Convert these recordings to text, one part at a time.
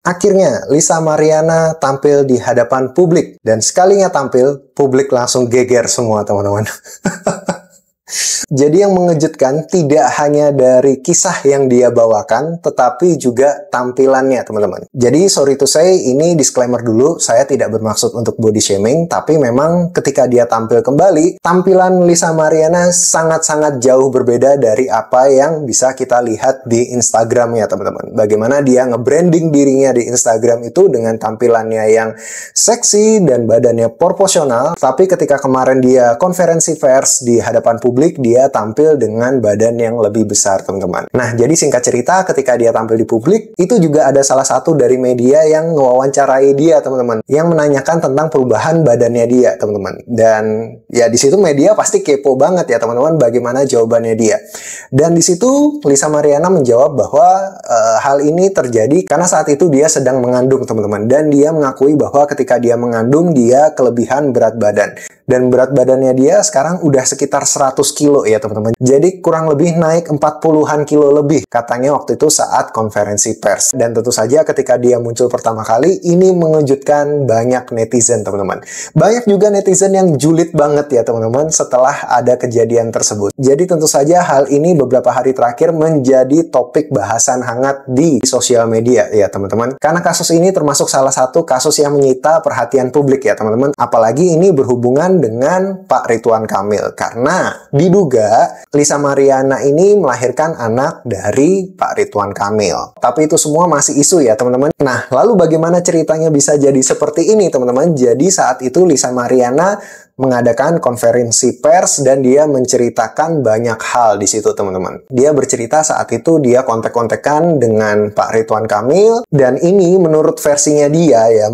Akhirnya, Lisa Mariana tampil di hadapan publik. Dan sekalinya tampil, publik langsung geger semua, teman-teman. Jadi yang mengejutkan tidak hanya dari kisah yang dia bawakan, tetapi juga tampilannya, teman-teman. Jadi sorry to say, ini disclaimer dulu, saya tidak bermaksud untuk body shaming, tapi memang ketika dia tampil kembali, tampilan Lisa Mariana sangat-sangat jauh berbeda dari apa yang bisa kita lihat di Instagramnya, teman-teman. Bagaimana dia nge-branding dirinya di Instagram itu dengan tampilannya yang seksi dan badannya proporsional, tapi ketika kemarin dia konferensi pers di hadapan publik, dia tampil dengan badan yang lebih besar, teman-teman. Nah, jadi singkat cerita, ketika dia tampil di publik, itu juga ada salah satu dari media yang mewawancarai dia, teman-teman, yang menanyakan tentang perubahan badannya dia, teman-teman. Dan ya di situ media pasti kepo banget ya, teman-teman, bagaimana jawabannya dia. Dan di situ Lisa Mariana menjawab bahwa hal ini terjadi karena saat itu dia sedang mengandung, teman-teman. Dan dia mengakui bahwa ketika dia mengandung, dia kelebihan berat badan. Dan berat badannya dia sekarang udah sekitar 100 kilo ya, teman-teman. Jadi kurang lebih naik 40-an kilo lebih, katanya waktu itu saat konferensi pers. Dan tentu saja ketika dia muncul pertama kali, ini mengejutkan banyak netizen, teman-teman. Banyak juga netizen yang julid banget ya, teman-teman, setelah ada kejadian tersebut. Jadi tentu saja hal ini beberapa hari terakhir menjadi topik bahasan hangat di sosial media ya, teman-teman. Karena kasus ini termasuk salah satu kasus yang menyita perhatian publik ya, teman-teman. Apalagi ini berhubungan dengan Pak Ridwan Kamil. Karena diduga Lisa Mariana ini melahirkan anak dari Pak Ridwan Kamil. Tapi itu semua masih isu ya, teman-teman. Nah, lalu bagaimana ceritanya bisa jadi seperti ini, teman-teman? Jadi saat itu Lisa Mariana mengadakan konferensi pers dan dia menceritakan banyak hal di situ, teman-teman. Dia bercerita saat itu dia kontek-kontekan dengan Pak Ridwan Kamil, dan ini menurut versinya dia ya,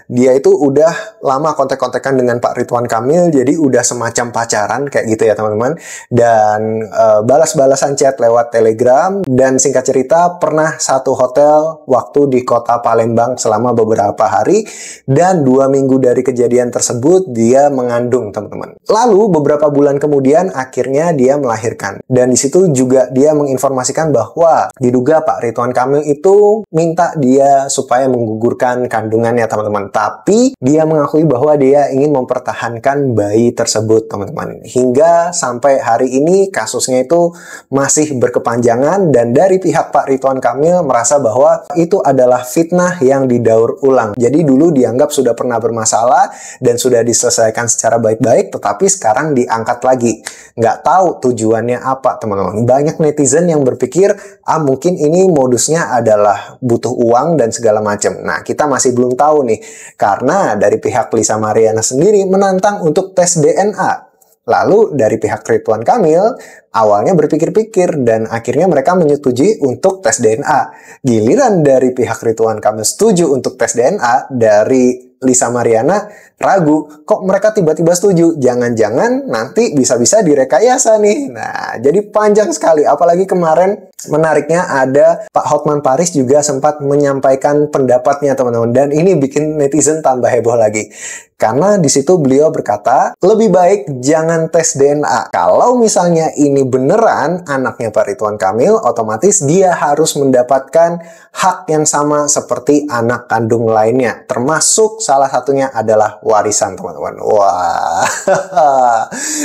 dia itu udah lama kontek-kontekan dengan Pak Ridwan Kamil, jadi udah semacam pacaran kayak gitu ya, teman-teman. Dan balas-balasan chat lewat Telegram, dan singkat cerita pernah satu hotel waktu di kota Palembang selama beberapa hari, dan 2 minggu dari kejadian tersebut dia mengandung, teman-teman. Lalu beberapa bulan kemudian akhirnya dia melahirkan, dan di situ juga dia menginformasikan bahwa diduga Pak Ridwan Kamil itu minta dia supaya menggugurkan kandungannya, teman-teman. Tapi dia mengakui bahwa dia ingin mempertahankan bayi tersebut, teman-teman. Hingga sampai hari ini kasusnya itu masih berkepanjangan, dan dari pihak Pak Ridwan Kamil merasa bahwa itu adalah fitnah yang didaur ulang. Jadi dulu dianggap sudah pernah bermasalah dan sudah diselesaikan secara baik-baik, tetapi sekarang diangkat lagi. Nggak tahu tujuannya apa, teman-teman. Banyak netizen yang berpikir, mungkin ini modusnya adalah butuh uang dan segala macam. Nah, kita masih belum tahu nih. Karena dari pihak Lisa Mariana sendiri menantang untuk tes DNA. Lalu dari pihak Ridwan Kamil awalnya berpikir-pikir dan akhirnya mereka menyetujui untuk tes DNA. Giliran dari pihak Ridwan Kamil setuju untuk tes DNA, dari Lisa Mariana ragu, kok mereka tiba-tiba setuju? Jangan-jangan nanti bisa-bisa direkayasa nih. Nah, jadi panjang sekali. Apalagi kemarin menariknya ada Pak Hotman Paris juga sempat menyampaikan pendapatnya, teman-teman. Dan ini bikin netizen tambah heboh lagi. Karena di situ beliau berkata, lebih baik jangan tes DNA. Kalau misalnya ini beneran anaknya Pak Ridwan Kamil, otomatis dia harus mendapatkan hak yang sama seperti anak kandung lainnya. Termasuk salah satunya adalah warisan, teman-teman. Wah,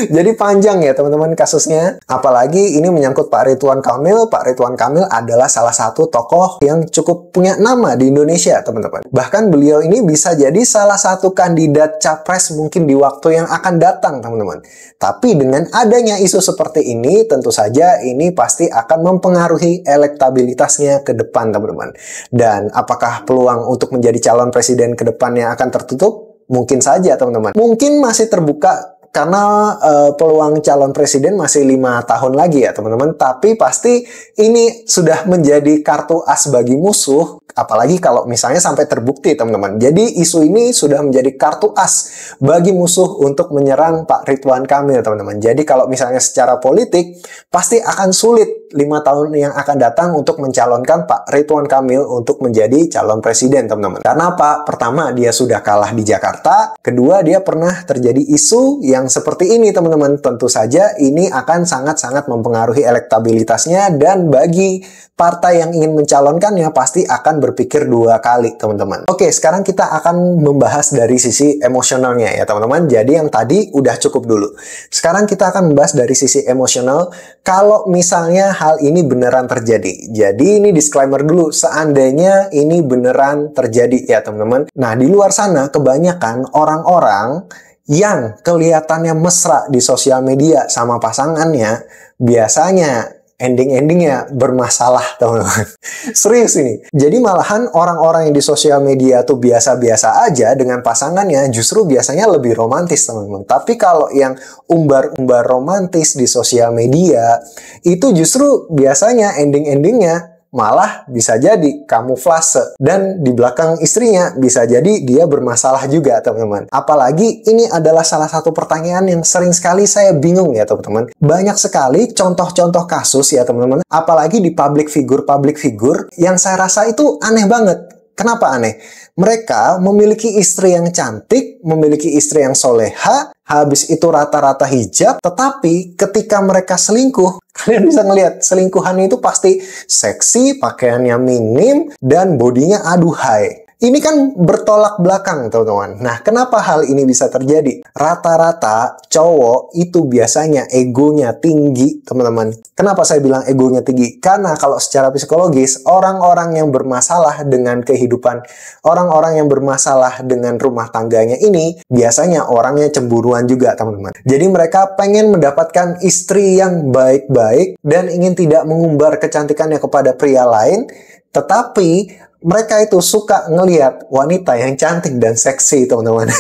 jadi panjang ya, teman-teman, kasusnya. Apalagi ini menyangkut Pak Ridwan Kamil. Pak Ridwan Kamil adalah salah satu tokoh yang cukup punya nama di Indonesia, teman-teman. Bahkan beliau ini bisa jadi salah satu kandidat capres mungkin di waktu yang akan datang, teman-teman. Tapi dengan adanya isu seperti ini, tentu saja ini pasti akan mempengaruhi elektabilitasnya ke depan, teman-teman. Dan apakah peluang untuk menjadi calon presiden ke depannya akan tertutup? Mungkin saja, teman-teman. Mungkin masih terbuka karena peluang calon presiden masih 5 tahun lagi ya, teman-teman. Tapi pasti ini sudah menjadi kartu as bagi musuh. Apalagi kalau misalnya sampai terbukti, teman-teman. Jadi isu ini sudah menjadi kartu as bagi musuh untuk menyerang Pak Ridwan Kamil, teman-teman. Jadi kalau misalnya secara politik, pasti akan sulit 5 tahun yang akan datang untuk mencalonkan Pak Ridwan Kamil untuk menjadi calon presiden, teman-teman. Karena apa? Pertama, dia sudah kalah di Jakarta. Kedua, dia pernah terjadi isu yang seperti ini, teman-teman. Tentu saja ini akan sangat-sangat mempengaruhi elektabilitasnya, dan bagi partai yang ingin mencalonkannya pasti akan berpikir 2 kali, teman-teman. Oke, sekarang kita akan membahas dari sisi emosionalnya ya, teman-teman. Jadi yang tadi udah cukup dulu. Sekarang kita akan membahas dari sisi emosional kalau misalnya hal ini beneran terjadi. Jadi ini disclaimer dulu, seandainya ini beneran terjadi ya, teman-teman. Nah, di luar sana kebanyakan orang-orang yang kelihatannya mesra di sosial media sama pasangannya, biasanya ending-endingnya bermasalah, teman-teman. Serius ini. Jadi malahan orang-orang yang di sosial media tuh biasa-biasa aja dengan pasangannya justru biasanya lebih romantis, teman-teman. Tapi kalau yang umbar-umbar romantis di sosial media itu justru biasanya ending-endingnya malah bisa jadi kamuflase, dan di belakang istrinya bisa jadi dia bermasalah juga, teman-teman. Apalagi ini adalah salah satu pertanyaan yang sering sekali saya bingung ya, teman-teman. Banyak sekali contoh-contoh kasus ya, teman-teman. Apalagi di public figure yang saya rasa itu aneh banget. Kenapa aneh? Mereka memiliki istri yang cantik, memiliki istri yang soleha, habis itu rata-rata hijab, tetapi ketika mereka selingkuh, kalian bisa ngelihat selingkuhannya itu pasti seksi, pakaiannya minim, dan bodinya aduhai. Ini kan bertolak belakang, teman-teman. Nah, kenapa hal ini bisa terjadi? Rata-rata cowok itu biasanya egonya tinggi, teman-teman. Kenapa saya bilang egonya tinggi? Karena kalau secara psikologis, orang-orang yang bermasalah dengan kehidupan, orang-orang yang bermasalah dengan rumah tangganya ini, biasanya orangnya cemburuan juga, teman-teman. Jadi mereka pengen mendapatkan istri yang baik-baik dan ingin tidak mengumbar kecantikannya kepada pria lain, tetapi mereka itu suka ngelihat wanita yang cantik dan seksi, teman-teman.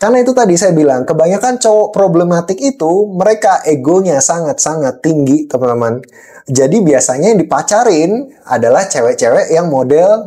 Karena itu tadi saya bilang, kebanyakan cowok problematik itu, mereka egonya sangat-sangat tinggi, teman-teman. Jadi biasanya yang dipacarin adalah cewek-cewek yang model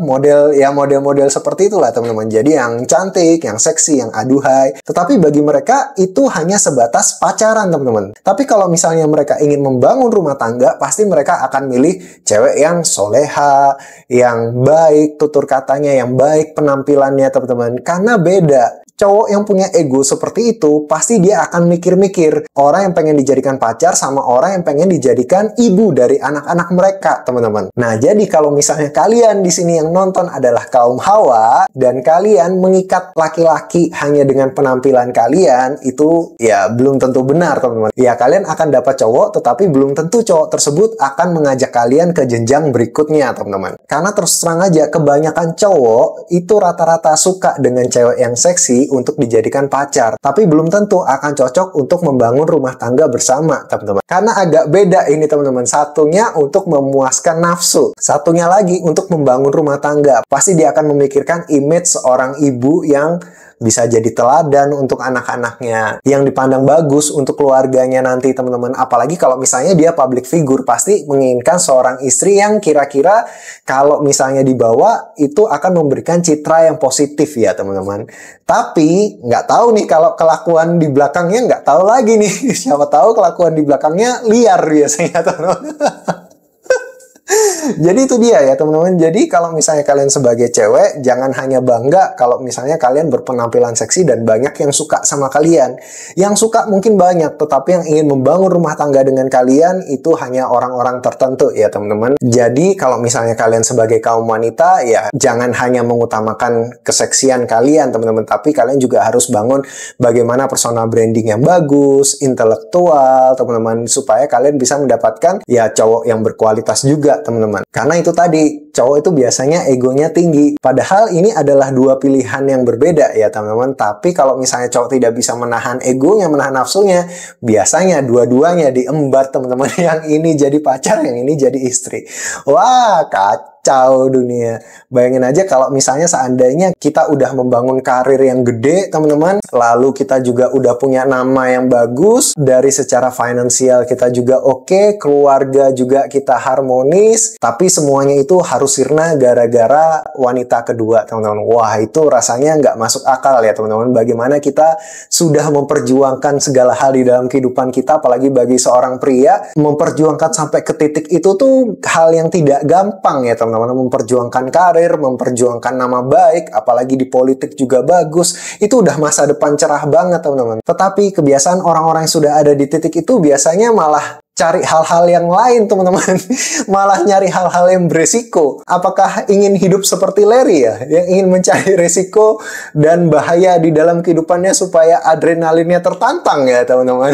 seperti itulah, teman-teman. Jadi yang cantik, yang seksi, yang aduhai. Tetapi bagi mereka itu hanya sebatas pacaran, teman-teman. Tapi kalau misalnya mereka ingin membangun rumah tangga, pasti mereka akan milih cewek yang soleha, yang baik tutur katanya, yang baik penampilannya, teman-teman. Karena beda. Cowok yang punya ego seperti itu, pasti dia akan mikir-mikir orang yang pengen dijadikan pacar sama orang yang pengen dijadikan ibu dari anak-anak mereka, teman-teman. Nah, jadi kalau misalnya kalian di sini yang nonton adalah kaum hawa, dan kalian mengikat laki-laki hanya dengan penampilan kalian, itu ya belum tentu benar, teman-teman. Ya, kalian akan dapat cowok, tetapi belum tentu cowok tersebut akan mengajak kalian ke jenjang berikutnya, teman-teman. Karena terus terang aja, kebanyakan cowok itu rata-rata suka dengan cewek yang seksi untuk dijadikan pacar, tapi belum tentu akan cocok untuk membangun rumah tangga bersama, teman-teman. Karena agak beda ini, teman-teman. Satunya untuk memuaskan nafsu, satunya lagi untuk membangun rumah tangga. Pasti dia akan memikirkan image seorang ibu yang bisa jadi teladan untuk anak-anaknya, yang dipandang bagus untuk keluarganya nanti, teman-teman. Apalagi kalau misalnya dia public figure, pasti menginginkan seorang istri yang kira-kira kalau misalnya dibawa itu akan memberikan citra yang positif ya, teman-teman. Tapi nggak tahu nih kalau kelakuan di belakangnya, nggak tahu lagi nih. Siapa tahu kelakuan di belakangnya liar biasanya, teman-teman. Jadi itu dia ya, teman-teman. Jadi kalau misalnya kalian sebagai cewek, jangan hanya bangga kalau misalnya kalian berpenampilan seksi dan banyak yang suka sama kalian. Yang suka mungkin banyak, tetapi yang ingin membangun rumah tangga dengan kalian itu hanya orang-orang tertentu ya, teman-teman. Jadi kalau misalnya kalian sebagai kaum wanita, ya jangan hanya mengutamakan keseksian kalian, teman-teman, tapi kalian juga harus bangun bagaimana personal branding yang bagus, intelektual, teman-teman, supaya kalian bisa mendapatkan ya cowok yang berkualitas juga, teman-teman. Karena itu tadi, cowok itu biasanya egonya tinggi. Padahal ini adalah dua pilihan yang berbeda ya, teman-teman. Tapi kalau misalnya cowok tidak bisa menahan egonya, menahan nafsunya, biasanya dua-duanya diembat, teman-teman. Yang ini jadi pacar, yang ini jadi istri. Wah, kacau. kacau dunia. Bayangin aja kalau misalnya seandainya kita udah membangun karir yang gede, teman-teman, lalu kita juga udah punya nama yang bagus, dari secara finansial kita juga oke, keluarga juga kita harmonis, tapi semuanya itu harus sirna gara-gara wanita kedua, teman-teman. Wah, itu rasanya nggak masuk akal ya, teman-teman. Bagaimana kita sudah memperjuangkan segala hal di dalam kehidupan kita, apalagi bagi seorang pria, memperjuangkan sampai ke titik itu tuh hal yang tidak gampang ya, teman-teman. Memperjuangkan karir, memperjuangkan nama baik, apalagi di politik juga bagus, itu udah masa depan cerah banget, teman-teman. Tetapi kebiasaan orang-orang yang sudah ada di titik itu biasanya malah cari hal-hal yang lain, teman-teman. Malah nyari hal-hal yang beresiko. Apakah ingin hidup seperti Larry ya? Yang ingin mencari resiko dan bahaya di dalam kehidupannya supaya adrenalinnya tertantang ya, teman-teman.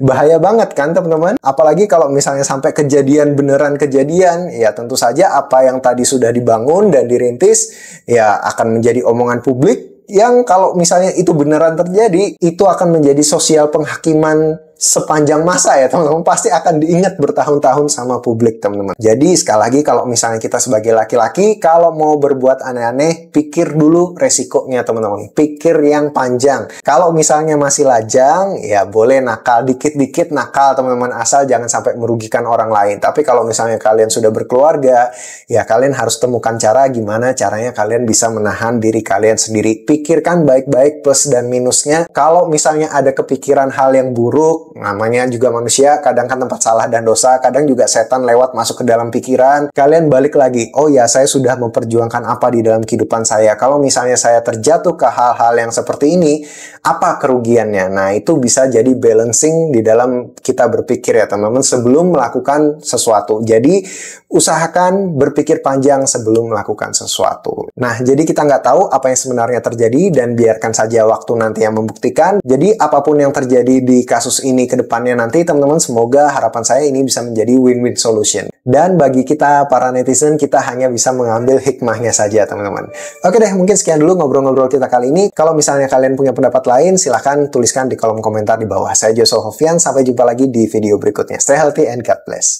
Bahaya banget kan, teman-teman? Apalagi kalau misalnya sampai kejadian, beneran kejadian, ya tentu saja apa yang tadi sudah dibangun dan dirintis, ya akan menjadi omongan publik, yang kalau misalnya itu beneran terjadi, itu akan menjadi sosial penghakiman sepanjang masa ya, teman-teman. Pasti akan diingat bertahun-tahun sama publik, teman-teman. Jadi sekali lagi, kalau misalnya kita sebagai laki-laki, kalau mau berbuat aneh-aneh, pikir dulu resikonya, teman-teman. Pikir yang panjang. Kalau misalnya masih lajang, ya boleh nakal, dikit-dikit nakal, teman-teman, asal jangan sampai merugikan orang lain. Tapi kalau misalnya kalian sudah berkeluarga, ya kalian harus temukan cara gimana caranya kalian bisa menahan diri kalian sendiri. Pikirkan baik-baik plus dan minusnya. Kalau misalnya ada kepikiran hal yang buruk, namanya juga manusia, kadang kan tempat salah dan dosa, kadang juga setan lewat masuk ke dalam pikiran. Kalian balik lagi, oh ya, saya sudah memperjuangkan apa di dalam kehidupan saya. Kalau misalnya saya terjatuh ke hal-hal yang seperti ini, apa kerugiannya? Nah, itu bisa jadi balancing di dalam kita berpikir ya, teman-teman, sebelum melakukan sesuatu. Jadi, usahakan berpikir panjang sebelum melakukan sesuatu. Nah, jadi kita nggak tahu apa yang sebenarnya terjadi, dan biarkan saja waktu nanti yang membuktikan. Jadi, apapun yang terjadi di kasus ini ke depannya nanti, teman-teman, semoga harapan saya ini bisa menjadi win-win solution. Dan bagi kita para netizen, kita hanya bisa mengambil hikmahnya saja, teman-teman. Oke deh, mungkin sekian dulu ngobrol-ngobrol kita kali ini. Kalau misalnya kalian punya pendapat lain, silahkan tuliskan di kolom komentar di bawah. Saya Joshua Hofian, sampai jumpa lagi di video berikutnya. Stay healthy and God bless.